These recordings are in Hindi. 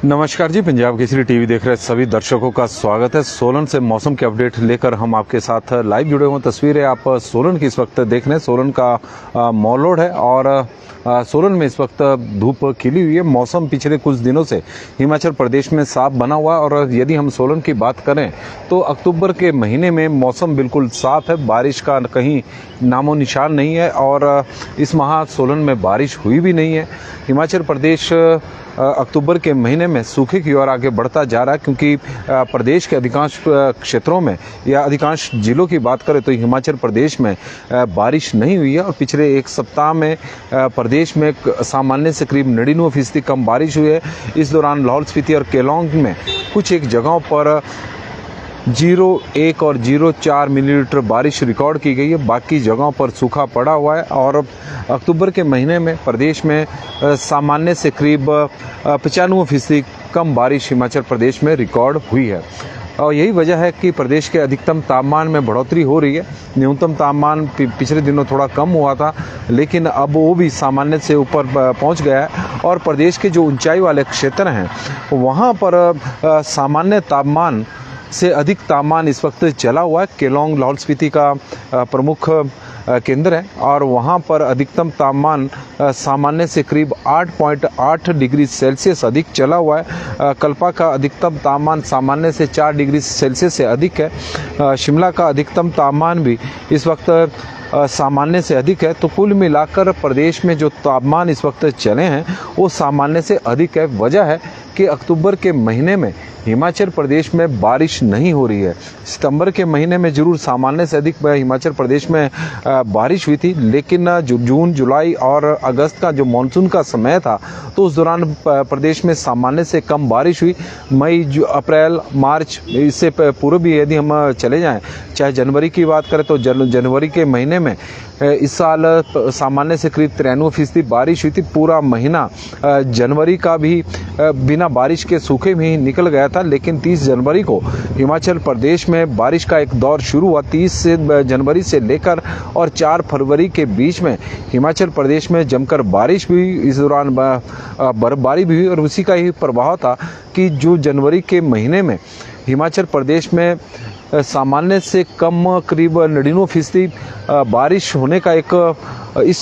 नमस्कार जी, पंजाब केसरी टीवी देख रहे सभी दर्शकों का स्वागत है। सोलन से मौसम के अपडेट लेकर हम आपके साथ लाइव जुड़े हुए। तस्वीरें आप सोलन की इस वक्त देख रहे हैं। सोलन का मॉल रोड है और सोलन में इस वक्त धूप खिली हुई है। मौसम पिछले कुछ दिनों से हिमाचल प्रदेश में साफ बना हुआ है और यदि हम सोलन की बात करें तो अक्टूबर के महीने में मौसम बिल्कुल साफ है। बारिश का कहीं नामो निशान नहीं है और इस माह सोलन में बारिश हुई भी नहीं है। हिमाचल प्रदेश अक्टूबर के महीने में सूखे की ओर आगे बढ़ता जा रहा है, क्योंकि प्रदेश के अधिकांश क्षेत्रों में या अधिकांश जिलों की बात करें तो हिमाचल प्रदेश में बारिश नहीं हुई है और पिछले एक सप्ताह में प्रदेश में सामान्य से करीब 99% कम बारिश हुई है। इस दौरान लाहौल स्पीति और केलोंग में कुछ एक जगहों पर 0.1 और 0.4 मिलीमीटर बारिश रिकॉर्ड की गई है। बाकी जगहों पर सूखा पड़ा हुआ है और अक्टूबर के महीने में प्रदेश में सामान्य से करीब 95% कम बारिश हिमाचल प्रदेश में रिकॉर्ड हुई है। और यही वजह है कि प्रदेश के अधिकतम तापमान में बढ़ोतरी हो रही है। न्यूनतम तापमान पिछले दिनों थोड़ा कम हुआ था, लेकिन अब वो भी सामान्य से ऊपर पहुंच गया है और प्रदेश के जो ऊंचाई वाले क्षेत्र हैं वहाँ पर सामान्य तापमान से अधिक तापमान इस वक्त चला हुआ है। केलोंग लाहौल स्पीति का प्रमुख केंद्र है और वहाँ पर अधिकतम तापमान सामान्य से करीब 8.8 डिग्री सेल्सियस अधिक चला हुआ है। कल्पा का अधिकतम तापमान सामान्य से 4 डिग्री सेल्सियस से अधिक है। शिमला का अधिकतम तापमान भी इस वक्त सामान्य से अधिक है। तो कुल मिलाकर प्रदेश में जो तापमान इस वक्त चले हैं वो सामान्य से अधिक है। वजह है कि अक्टूबर के महीने में हिमाचल प्रदेश में बारिश नहीं हो रही है। सितंबर के महीने में जरूर सामान्य से अधिक हिमाचल प्रदेश में बारिश हुई थी, लेकिन जून, जुलाई और अगस्त का जो मानसून का समय था तो उस दौरान प्रदेश में सामान्य से कम बारिश हुई। मई, अप्रैल, मार्च, इससे पूर्व भी यदि हम चले जाएं, चाहे जनवरी की बात करें तो जनवरी के महीने में इस साल सामान्य से करीब 93% बारिश हुई थी। पूरा महीना जनवरी का भी बिना बारिश के सूखे में ही निकल गया था, लेकिन 30 जनवरी को हिमाचल प्रदेश में बारिश का एक दौर शुरू हुआ। 30 जनवरी से लेकर और 4 फरवरी के बीच में हिमाचल प्रदेश में जमकर बारिश भी हुई। इस दौरान बर्फबारी भी हुई और उसी का ही प्रभाव था कि जो जनवरी के महीने में हिमाचल प्रदेश में सामान्य से कम करीब 99% बारिश होने का एक इस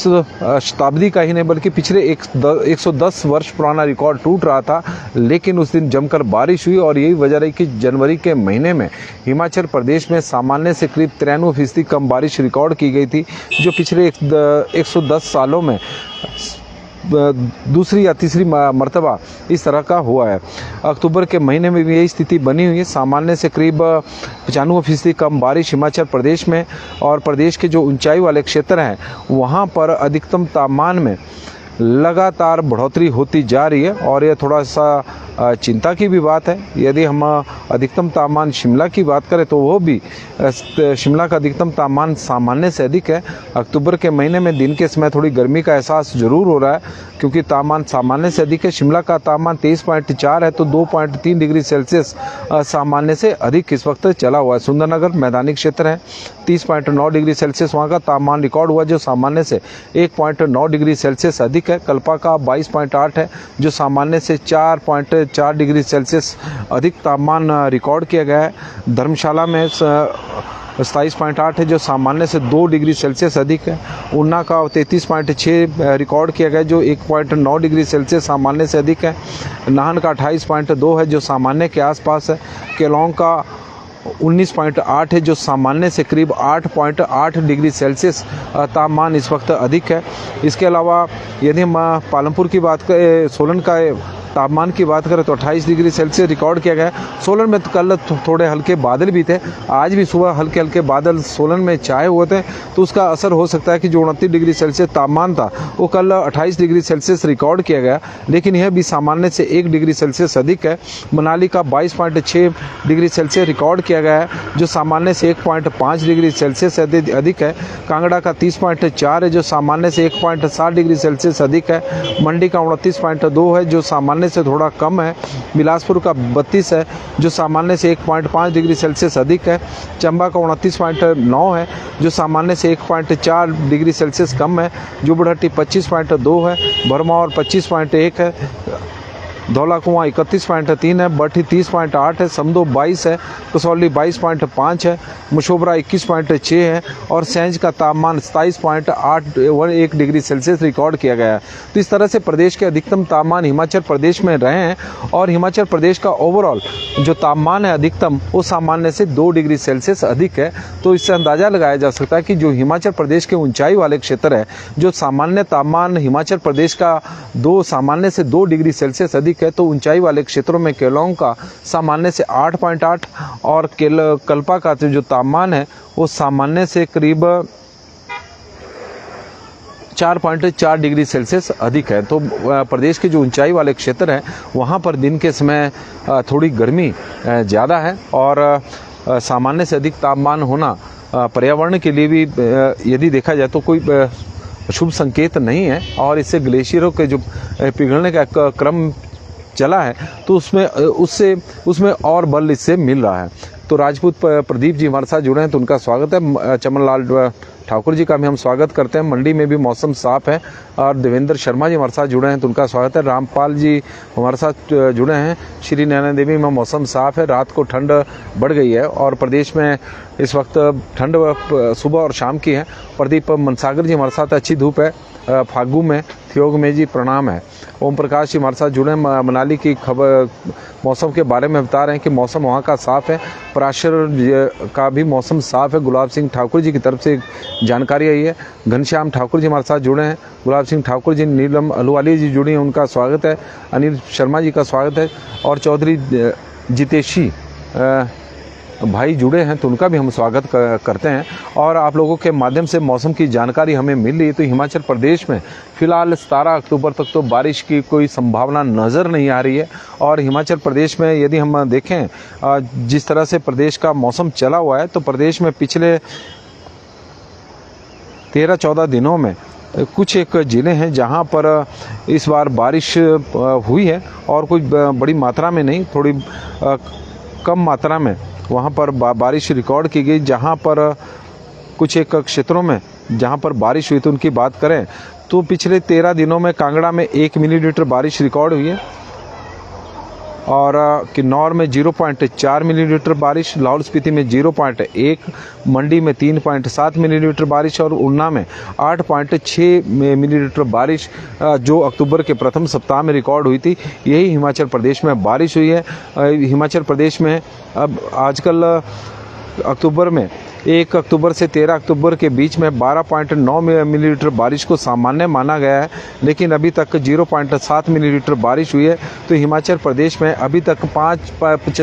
शताब्दी का ही नहीं बल्कि पिछले 110 वर्ष पुराना रिकॉर्ड टूट रहा था। लेकिन उस दिन जमकर बारिश हुई और यही वजह रही कि जनवरी के महीने में हिमाचल प्रदेश में सामान्य से करीब 93% कम बारिश रिकॉर्ड की गई थी, जो पिछले 110 सालों में दूसरी या तीसरी मर्तबा इस तरह का हुआ है। अक्टूबर के महीने में भी यही स्थिति बनी हुई है। सामान्य से करीब 95% कम बारिश हिमाचल प्रदेश में और प्रदेश के जो ऊंचाई वाले क्षेत्र हैं वहाँ पर अधिकतम तापमान में लगातार बढ़ोतरी होती जा रही है और ये थोड़ा सा चिंता की भी बात है। यदि हम अधिकतम तापमान शिमला की बात करें तो वो भी शिमला का अधिकतम तापमान सामान्य से अधिक है। अक्टूबर के महीने में दिन के समय थोड़ी गर्मी का एहसास जरूर हो रहा है, क्योंकि तापमान सामान्य से अधिक है। शिमला का तापमान 23.4 है तो 2.3 डिग्री सेल्सियस सामान्य से अधिक इस वक्त चला हुआ है। सुंदरनगर मैदानी क्षेत्र है, 30.9 डिग्री सेल्सियस वहाँ का तापमान रिकॉर्ड हुआ, जो सामान्य से 1.9 डिग्री सेल्सियस अधिक है। कल्पा का 22.8 है, जो सामान्य से 4.4 डिग्री सेल्सियस अधिक तापमान रिकॉर्ड किया गया है। धर्मशाला में 27.8 है, जो सामान्य से 2 डिग्री सेल्सियस अधिक है। ऊना का 33.6 रिकॉर्ड किया गया, जो 1.9 डिग्री सेल्सियस सामान्य से अधिक है। नाहन का 28.2 है, जो सामान्य के आसपास है। केलोंग का 19.8 है, जो सामान्य से करीब 8.8 डिग्री सेल्सियस तापमान इस वक्त अधिक है। इसके अलावा यदि हम पालमपुर की बात करें, सोलन का तापमान की बात करें तो 28 डिग्री सेल्सियस रिकॉर्ड किया गया। सोलन में कल थोड़े हल्के बादल भी थे, आज भी सुबह हल्के हल्के बादल सोलन में छाए हुए थे, तो उसका असर हो सकता है कि जो 29 डिग्री सेल्सियस तापमान था वो कल 28 डिग्री सेल्सियस रिकॉर्ड किया गया, लेकिन यह भी सामान्य से 1 डिग्री सेल्सियस अधिक है। मनाली का 22.6 डिग्री सेल्सियस रिकॉर्ड किया गया है, जो सामान्य से 1.5 डिग्री सेल्सियस अधिक है। कांगड़ा का 30.4 है, जो सामान्य से 1.7 डिग्री सेल्सियस अधिक है। मंडी का 29.2 है, जो सामान्य से थोड़ा कम है। बिलासपुर का 32 है, जो सामान्य से 1.5 डिग्री सेल्सियस अधिक है। चंबा का 29.9 है, जो सामान्य से 1.4 डिग्री सेल्सियस कम है। जुबड़हट्टी 25.2 है। भरमौर 25.1 है। धौला कुआं 31.3 है, बठी 30.8 है, समदो 22 है, कसौली 22.5 है, मशोबरा 21.6 है और सैंज का तापमान 27.81 डिग्री सेल्सियस रिकॉर्ड किया गया है। तो इस तरह से प्रदेश के अधिकतम तापमान हिमाचल प्रदेश में रहे हैं और हिमाचल प्रदेश का ओवरऑल जो तापमान है अधिकतम वो सामान्य से 2 डिग्री सेल्सियस अधिक है। तो इससे अंदाजा लगाया जा सकता है कि जो हिमाचल प्रदेश के ऊंचाई वाले क्षेत्र है, जो सामान्य तापमान हिमाचल प्रदेश का सामान्य से 2 डिग्री सेल्सियस अधिक है, तो ऊंचाई वाले क्षेत्रों में केलांग का सामान्य से 8.8 और कल्पा का जो तापमान है वो सामान्य से करीब 4.4 डिग्री सेल्सियस अधिक है। तो प्रदेश के जो ऊंचाई वाले क्षेत्र हैं वहाँ पर दिन के समय थोड़ी गर्मी ज़्यादा है और सामान्य से अधिक तापमान होना पर्यावरण के लिए भी यदि देखा जाए तो कोई शुभ संकेत नहीं है और इससे ग्लेशियरों के जो पिघलने का क्रम चला है तो उसमें और बल इससे मिल रहा है। तो राजपूत प्रदीप जी हमारे साथ जुड़े हैं तो उनका स्वागत है। चमन लाल ठाकुर जी का भी हम स्वागत करते हैं। मंडी में भी मौसम साफ है और देवेंद्र शर्मा जी हमारे साथ जुड़े हैं तो उनका स्वागत है। रामपाल जी हमारे साथ जुड़े हैं। श्री नैना देवी में मौसम साफ है, रात को ठंड बढ़ गई है और प्रदेश में इस वक्त ठंड सुबह और शाम की है। प्रदीप मनसागर जी हमारे साथ, अच्छी धूप है फागू में, थियोग में जी प्रणाम है। ओम प्रकाश जी हमारे साथ जुड़े हैं, मनाली की खबर मौसम के बारे में बता रहे हैं कि मौसम वहाँ का साफ है। पराशर का भी मौसम साफ है, गुलाब सिंह ठाकुर जी की तरफ से जानकारी आई है। घनश्याम ठाकुर जी हमारे साथ जुड़े हैं, गुलाब सिंह ठाकुर जी, नीलम अलवाली जी जुड़ी हैं, उनका स्वागत है। अनिल शर्मा जी का स्वागत है और चौधरी जितेशी भाई जुड़े हैं तो उनका भी हम स्वागत करते हैं। और आप लोगों के माध्यम से मौसम की जानकारी हमें मिल रही है तो हिमाचल प्रदेश में फ़िलहाल 17 अक्टूबर तक तो बारिश की कोई संभावना नज़र नहीं आ रही है। और हिमाचल प्रदेश में यदि हम देखें जिस तरह से प्रदेश का मौसम चला हुआ है तो प्रदेश में पिछले 13-14 दिनों में कुछ एक ज़िले हैं जहां पर इस बार बारिश हुई है और कोई बड़ी मात्रा में नहीं, थोड़ी कम मात्रा में वहाँ पर बारिश रिकॉर्ड की गई। जहाँ पर कुछ एक क्षेत्रों में जहाँ पर बारिश हुई तो उनकी बात करें तो पिछले 13 दिनों में कांगड़ा में 1 मिलीमीटर बारिश रिकॉर्ड हुई है और किन्नौर में 0.4 मिलीमीटर बारिश, लाहौल स्पीति में 0.1, मंडी में 3.7 मिलीमीटर बारिश और ऊना में 8.6 मिलीमीटर बारिश जो अक्टूबर के प्रथम सप्ताह में रिकॉर्ड हुई थी। यही हिमाचल प्रदेश में बारिश हुई है। हिमाचल प्रदेश में अब आजकल अक्टूबर में 1 अक्टूबर से 13 अक्टूबर के बीच में 12.9 मिलीमीटर बारिश को सामान्य माना गया है, लेकिन अभी तक 0.7 मिलीमीटर बारिश हुई है। तो हिमाचल प्रदेश में अभी तक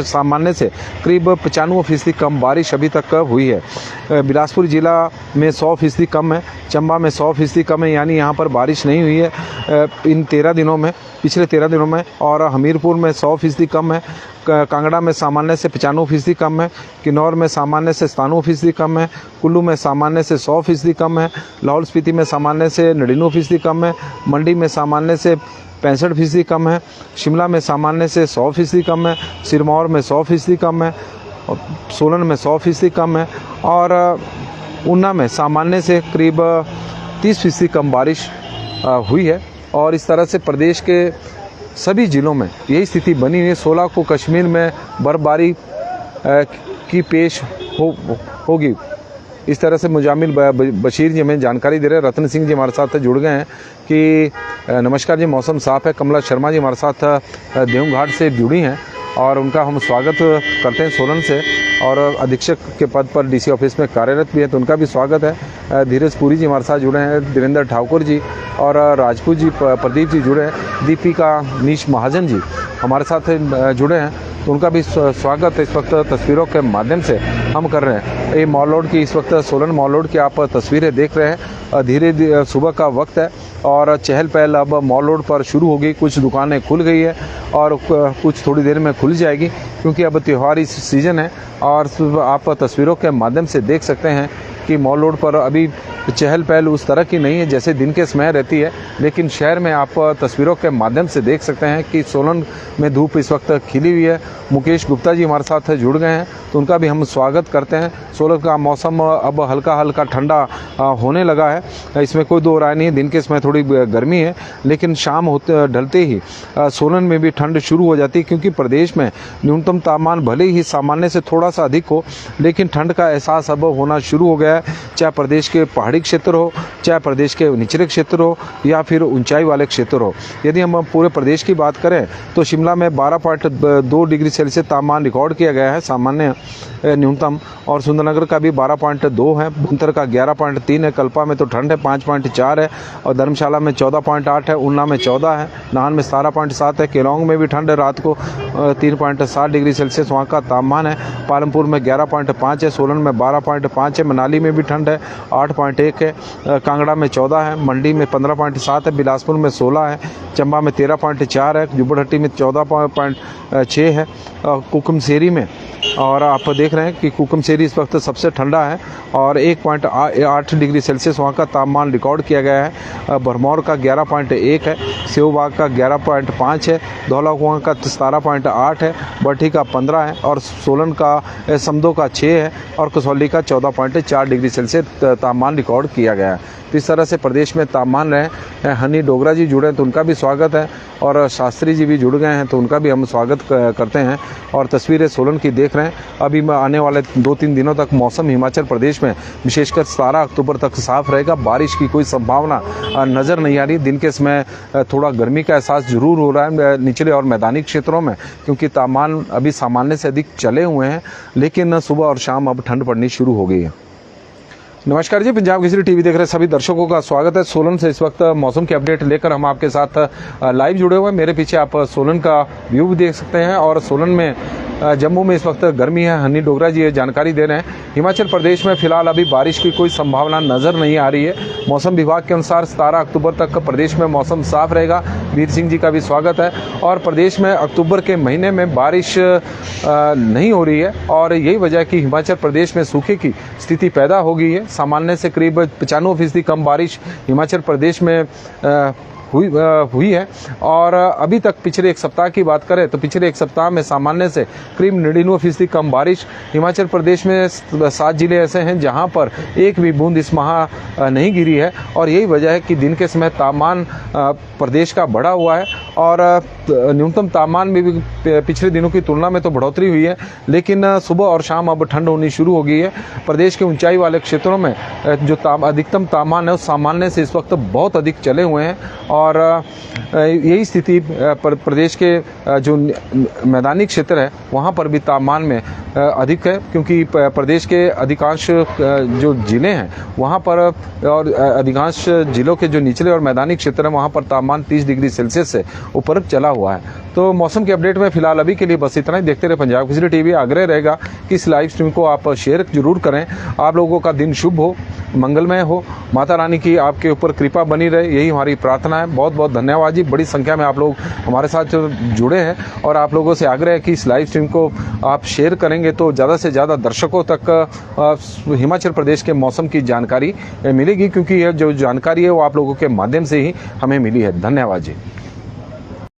सामान्य से करीब 95% कम बारिश अभी तक हुई है। बिलासपुर जिला में 100% कम है, चंबा में 100% कम है, यानी यहाँ पर बारिश नहीं हुई है इन 13 दिनों में, पिछले 13 दिनों में। और हमीरपुर में 100% कम है, कांगड़ा में सामान्य से 95% कम है, किन्नौर में सामान्य से 97% कम है, कुल्लू में सामान्य से 100% कम है, लाहौल स्पीति में सामान्य से 99% कम है, मंडी में सामान्य से 65% कम है, शिमला में सामान्य से 100% कम है, सिरमौर में 100% कम है, सोलन में 100% कम है और ऊना में सामान्य से करीब 30% कम बारिश हुई है। और इस तरह से प्रदेश के सभी ज़िलों में यही स्थिति बनी हुई है। 16 को कश्मीर में बर्फबारी की पेश होगी। इस तरह से मुजामिल बशीर जी हमें जानकारी दे रहे हैं। रतन सिंह जी हमारे साथ जुड़ गए हैं कि नमस्कार जी, मौसम साफ है। कमला शर्मा जी हमारे साथ देवघाट से जुड़ी हैं और उनका हम स्वागत करते हैं सोलन से, और अधीक्षक के पद पर डीसी ऑफिस में कार्यरत भी है तो उनका भी स्वागत है। धीरज पुरी जी हमारे साथ जुड़े हैं, देवेंद्र ठाकुर जी और राजपूत जी, प्रदीप जी जुड़े हैं, दीपिका नीश महाजन जी हमारे साथ जुड़े हैं तो उनका भी स्वागत इस वक्त तस्वीरों के माध्यम से हम कर रहे हैं। ये मॉल रोड की, इस वक्त सोलन मॉल रोड की आप तस्वीरें देख रहे हैं। धीरे सुबह का वक्त है और चहल पहल अब मॉल रोड पर शुरू हो गई। कुछ दुकानें खुल गई है और कुछ थोड़ी देर में खुल जाएगी क्योंकि अब त्योहारी सीज़न है। और आप तस्वीरों के माध्यम से देख सकते हैं कि मॉल रोड पर अभी चहल पहल उस तरह की नहीं है जैसे दिन के समय रहती है, लेकिन शहर में आप तस्वीरों के माध्यम से देख सकते हैं कि सोलन में धूप इस वक्त खिली हुई है। मुकेश गुप्ता जी हमारे साथ जुड़ गए हैं, तो उनका भी हम स्वागत करते हैं। सोलन का मौसम अब हल्का हल्का ठंडा होने लगा है, इसमें कोई दो राय नहीं है। दिन के समय थोड़ी गर्मी है, लेकिन शाम होते ढलते ही सोलन में भी ठंड शुरू हो जाती है, क्योंकि प्रदेश में न्यूनतम तापमान भले ही सामान्य से थोड़ा सा अधिक हो, लेकिन ठंड का एहसास अब होना शुरू हो गया है। चाहे प्रदेश के पहाड़ी क्षेत्र हो, चाहे प्रदेश के निचले क्षेत्र हो, या फिर ऊंचाई वाले क्षेत्र हो। यदि हम पूरे प्रदेश की बात करें तो शिमला में 12.2 डिग्री सेल्सियस तापमान रिकॉर्ड किया गया है सामान्य न्यूनतम, और सुंदरनगर का भी 12.2 है, भुंतर का 11.3 है, कल्पा में तो ठंड है 5.4 है, और धर्मशाला में 14.8 है, ऊना में 14 है, नाहन में 17.7 है, केलोंग में भी ठंड है, रात को 3.7 डिग्री सेल्सियस वहाँ का तापमान है, पालमपुर में 11.5 है, सोलन में 12.5 है, मनाली में भी ठंड है 8.1 है, कांगड़ा में 14 है, मंडी में 15.7 है, बिलासपुर में 16 है, चंबा में 13.4 है, जुब्बड़हट्टी में 14.6 है, कुकुमसेरी में, और आप देख रहे हैं कि कुकुमसेरी इस वक्त सबसे ठंडा है और 1.8 डिग्री सेल्सियस वहाँ का तापमान रिकॉर्ड किया गया है। भरमौर का 11.1 है, सेवबाग का 11.5 है, धौलाकुआं का 17.8 है, बठी का 15 है, और सोलन का समदो का 6 है, और कसौली का 14.4 डिग्री सेल्सियस तापमान रिकॉर्ड किया गया है। तो इस तरह से प्रदेश में तापमान रहे। हनी डोगरा जी जुड़े हैं तो उनका भी स्वागत है, और शास्त्री जी भी जुड़ गए हैं तो उनका भी हम स्वागत करते हैं। और तस्वीरें सोलन की देख रहे हैं। अभी आने वाले 2-3 दिनों तक मौसम हिमाचल प्रदेश में विशेषकर 17 अक्टूबर तक साफ रहेगा। बारिश की कोई संभावना नज़र नहीं आ रही। दिन के समय थोड़ा गर्मी का एहसास जरूर हो रहा है निचले और मैदानी क्षेत्रों में, क्योंकि तापमान अभी सामान्य से अधिक चले हुए हैं, लेकिन सुबह और शाम अब ठंड पड़नी शुरू हो गई है। नमस्कार जी, पंजाब केसरी टीवी देख रहे सभी दर्शकों का स्वागत है। सोलन से इस वक्त मौसम के अपडेट लेकर हम आपके साथ लाइव जुड़े हुए हैं। मेरे पीछे आप सोलन का व्यू भी देख सकते हैं, और सोलन में जम्मू में इस वक्त गर्मी है। हनी डोगरा जी ये जानकारी दे रहे हैं। हिमाचल प्रदेश में फिलहाल अभी बारिश की कोई संभावना नज़र नहीं आ रही है। मौसम विभाग के अनुसार 17 अक्टूबर तक प्रदेश में मौसम साफ रहेगा। वीर सिंह जी का भी स्वागत है। और प्रदेश में अक्टूबर के महीने में बारिश नहीं हो रही है, और यही वजह है कि हिमाचल प्रदेश में सूखे की स्थिति पैदा हो गई है। सामान्य से करीब 95% कम बारिश हिमाचल प्रदेश में हुई है। और अभी तक पिछले एक सप्ताह की बात करें तो पिछले एक सप्ताह में सामान्य से करीब 99% कम बारिश। हिमाचल प्रदेश में 7 जिले ऐसे हैं जहां पर एक भी बूंद इस माह नहीं गिरी है, और यही वजह है कि दिन के समय तापमान प्रदेश का बढ़ा हुआ है, और न्यूनतम तापमान में भी पिछले दिनों की तुलना में तो बढ़ोतरी हुई है, लेकिन सुबह और शाम अब ठंड होनी शुरू हो गई है। प्रदेश के ऊंचाई वाले क्षेत्रों में जो अधिकतम तापमान है उस सामान्य से इस वक्त बहुत अधिक चले हुए हैं, और यही स्थिति प्रदेश के जो मैदानी क्षेत्र है वहाँ पर भी तापमान में अधिक है, क्योंकि प्रदेश के अधिकांश जो ज़िले हैं वहाँ पर, और अधिकांश जिलों के जो निचले और मैदानी क्षेत्र हैं वहाँ पर तापमान 30 डिग्री सेल्सियस से ऊपर चला हुआ है। तो मौसम के अपडेट में फिलहाल अभी के लिए बस इतना ही। देखते रहे पंजाब केसरी टीवी। आग्रह रहेगा कि इस लाइव स्ट्रीम को आप शेयर जरूर करें। आप लोगों का दिन शुभ हो, मंगलमय हो, माता रानी की आपके ऊपर कृपा बनी रहे, यही हमारी प्रार्थना है। बहुत बहुत धन्यवाद जी। बड़ी संख्या में आप लोग हमारे साथ जुड़े हैं, और आप लोगों से आग्रह है कि इस लाइव स्ट्रीम को आप शेयर करेंगे तो ज़्यादा से ज़्यादा दर्शकों तक हिमाचल प्रदेश के मौसम की जानकारी मिलेगी, क्योंकि यह जो जानकारी है वो आप लोगों के माध्यम से ही हमें मिली है। धन्यवाद जी।